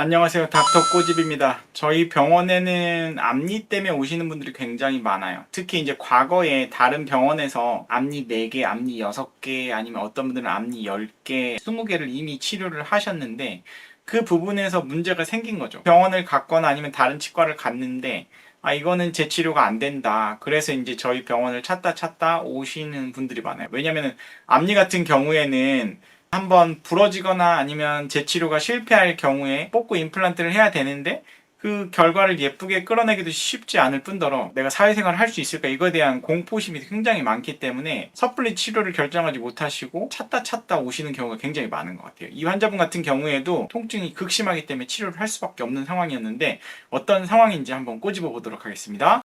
안녕하세요. 닥터 꼬집입니다. 저희 병원에는 앞니 때문에 오시는 분들이 굉장히 많아요. 특히 이제 과거에 다른 병원에서 앞니 4개, 앞니 6개, 아니면 어떤 분들은 앞니 10개, 20개를 이미 치료를 하셨는데 그 부분에서 문제가 생긴 거죠. 병원을 갔거나 아니면 다른 치과를 갔는데 이거는 제 치료가 안 된다. 그래서 이제 저희 병원을 찾다 오시는 분들이 많아요. 왜냐면은 앞니 같은 경우에는 한번 부러지거나 아니면 재치료가 실패할 경우에 뽑고 임플란트를 해야 되는데 그 결과를 예쁘게 끌어내기도 쉽지 않을 뿐더러 내가 사회생활을 할 수 있을까 이거에 대한 공포심이 굉장히 많기 때문에 섣불리 치료를 결정하지 못하시고 찾다 오시는 경우가 굉장히 많은 것 같아요. 이 환자분 같은 경우에도 통증이 극심하기 때문에 치료를 할 수밖에 없는 상황이었는데 어떤 상황인지 한번 꼬집어 보도록 하겠습니다.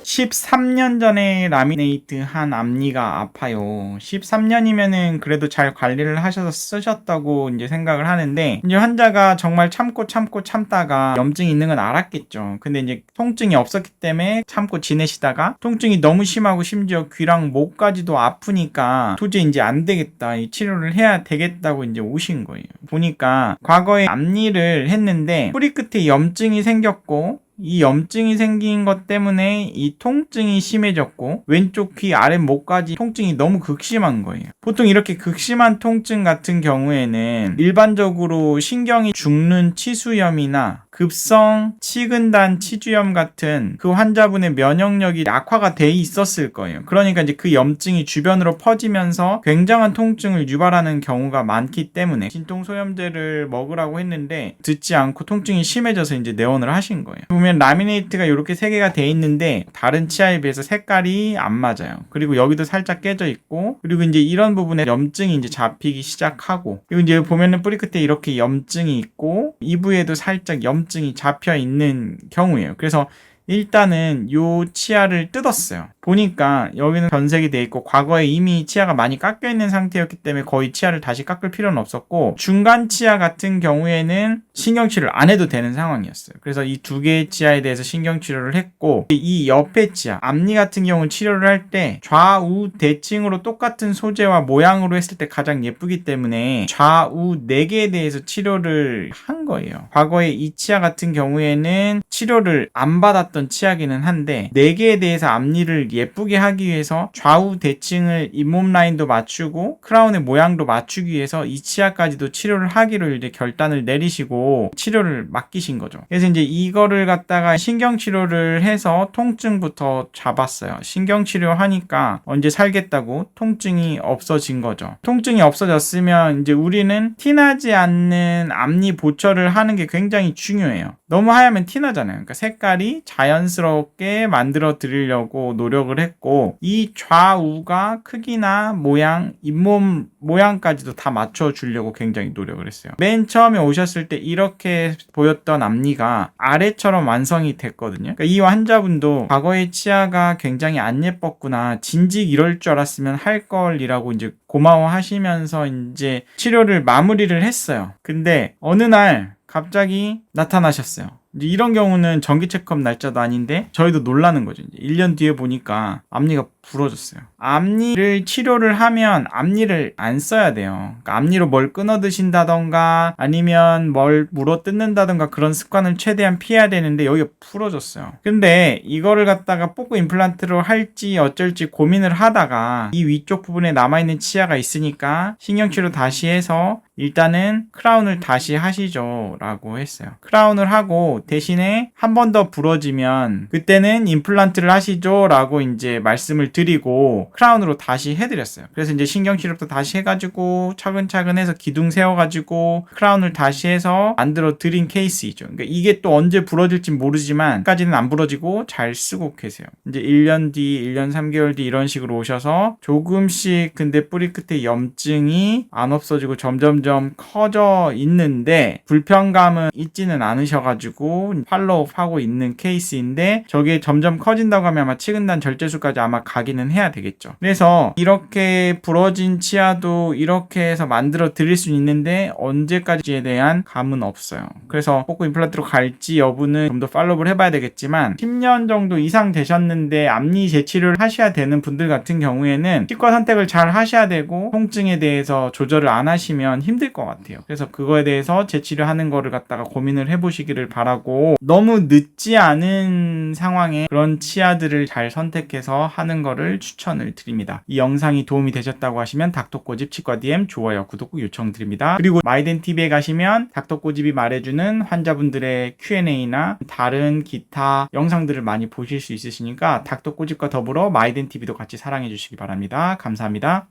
13년 전에 라미네이트 한 앞니가 아파요. 13년이면은 그래도 잘 관리를 하셔서 쓰셨다고 이제 생각을 하는데, 이제 환자가 정말 참다가 염증이 있는 건 알았겠죠. 근데 이제 통증이 없었기 때문에 참고 지내시다가 통증이 너무 심하고 심지어 귀랑 목까지도 아프니까 도저히 이제 안 되겠다. 이 치료를 해야 되겠다고 이제 오신 거예요. 보니까 과거에 앞니를 했는데 뿌리 끝에 염증이 생겼고, 이 염증이 생긴 것 때문에 이 통증이 심해졌고 왼쪽 귀 아랫목까지 통증이 너무 극심한 거예요. 보통 이렇게 극심한 통증 같은 경우에는 일반적으로 신경이 죽는 치수염이나 급성 치근단 치주염 같은 그 환자분의 면역력이 약화가 돼 있었을 거예요. 그러니까 이제 그 염증이 주변으로 퍼지면서 굉장한 통증을 유발하는 경우가 많기 때문에 진통소염제를 먹으라고 했는데 듣지 않고 통증이 심해져서 이제 내원을 하신 거예요. 보면 라미네이트가 이렇게 3개가 돼 있는데 다른 치아에 비해서 색깔이 안 맞아요. 그리고 여기도 살짝 깨져 있고, 그리고 이제 이런 부분에 염증이 이제 잡히기 시작하고, 그리고 이제 보면은 뿌리 끝에 이렇게 염증이 있고 이부에도 살짝 염증이 잡혀 있는 경우예요. 그래서 일단은 요 치아를 뜯었어요. 보니까 여기는 변색이 돼 있고 과거에 이미 치아가 많이 깎여 있는 상태였기 때문에 거의 치아를 다시 깎을 필요는 없었고, 중간 치아 같은 경우에는 신경치료를 안 해도 되는 상황이었어요. 그래서 이 2개의 치아에 대해서 신경치료를 했고, 이 옆에 치아, 앞니 같은 경우는 치료를 할 때 좌우 대칭으로 똑같은 소재와 모양으로 했을 때 가장 예쁘기 때문에 좌우 4개에 대해서 치료를 한 거예요. 과거에 이 치아 같은 경우에는 치료를 안 받았던 치아기는 한데 4개에 대해서 앞니를 예쁘게 하기 위해서 좌우 대칭을 잇몸 라인도 맞추고 크라운의 모양도 맞추기 위해서 이 치아까지도 치료를 하기로 이제 결단을 내리시고 치료를 맡기신 거죠. 그래서 이제 이거를 갖다가 신경치료를 해서 통증부터 잡았어요. 신경치료 하니까 언제 살겠다고 통증이 없어진 거죠. 통증이 없어졌으면 이제 우리는 티나지 않는 앞니 보철을 하는 게 굉장히 중요해요. 너무 하얗면 티나잖아요. 그러니까 색깔이 자연스럽게 만들어 드리려고 노력을 했고, 이 좌우가 크기나 모양, 잇몸 모양까지도 다 맞춰 주려고 굉장히 노력을 했어요. 맨 처음에 오셨을 때 이렇게 보였던 앞니가 아래처럼 완성이 됐거든요. 그러니까 이 환자분도 과거의 치아가 굉장히 안 예뻤구나, 진즉 이럴 줄 알았으면 할 걸이라고 이제 고마워하시면서 이제 치료를 마무리를 했어요. 근데 어느 날 갑자기 나타나셨어요. 이제 이런 경우는 정기 체크업 날짜도 아닌데 저희도 놀라는 거죠. 이제 1년 뒤에 보니까 앞니가 부러졌어요. 앞니를 치료를 하면 앞니를 안 써야 돼요. 그러니까 앞니로 뭘 끊어 드신다던가 아니면 뭘 물어 뜯는다던가 그런 습관을 최대한 피해야 되는데 여기가 부러졌어요. 근데 이거를 갖다가 뽑고 임플란트로 할지 어쩔지 고민을 하다가 이 위쪽 부분에 남아있는 치아가 있으니까 신경치료 다시 해서 일단은 크라운을 다시 하시죠 라고 했어요. 크라운을 하고 대신에 한 번 더 부러지면 그때는 임플란트를 하시죠 라고 이제 말씀을 드리고 크라운으로 다시 해드렸어요. 그래서 이제 신경치료도 다시 해가지고 차근차근 해서 기둥 세워가지고 크라운을 다시 해서 만들어 드린 케이스이죠. 그러니까 이게 또 언제 부러질지 모르지만 까지는 안 부러지고 잘 쓰고 계세요. 이제 1년 뒤, 1년 3개월 뒤 이런 식으로 오셔서 조금씩 근데 뿌리 끝에 염증이 안 없어지고 점점점 커져 있는데 불편감은 있지는 않으셔가지고 팔로우하고 있는 케이스인데, 저게 점점 커진다고 하면 아마 치근단 절제술까지 아마 가기는 해야 되겠죠. 그래서 이렇게 부러진 치아도 이렇게 해서 만들어 드릴 수 있는데 언제까지에 대한 감은 없어요. 그래서 꼭 임플란트로 갈지 여부는 좀 더 팔로우를 해봐야 되겠지만 10년 정도 이상 되셨는데 앞니 재치료를 하셔야 되는 분들 같은 경우에는 치과 선택을 잘 하셔야 되고 통증에 대해서 조절을 안 하시면 힘들 것 같아요. 그래서 그거에 대해서 재치료하는 거를 갖다가 고민을 해보시기를 바라고, 너무 늦지 않은 상황에 그런 치아들을 잘 선택해서 하는 거를 추천을 드립니다. 이 영상이 도움이 되셨다고 하시면 닥터꼬집 치과 DM 좋아요, 구독 요청드립니다. 그리고 마이덴TV에 가시면 닥터꼬집이 말해주는 환자분들의 Q&A나 다른 기타 영상들을 많이 보실 수 있으시니까 닥터꼬집과 더불어 마이덴TV도 같이 사랑해 주시기 바랍니다. 감사합니다.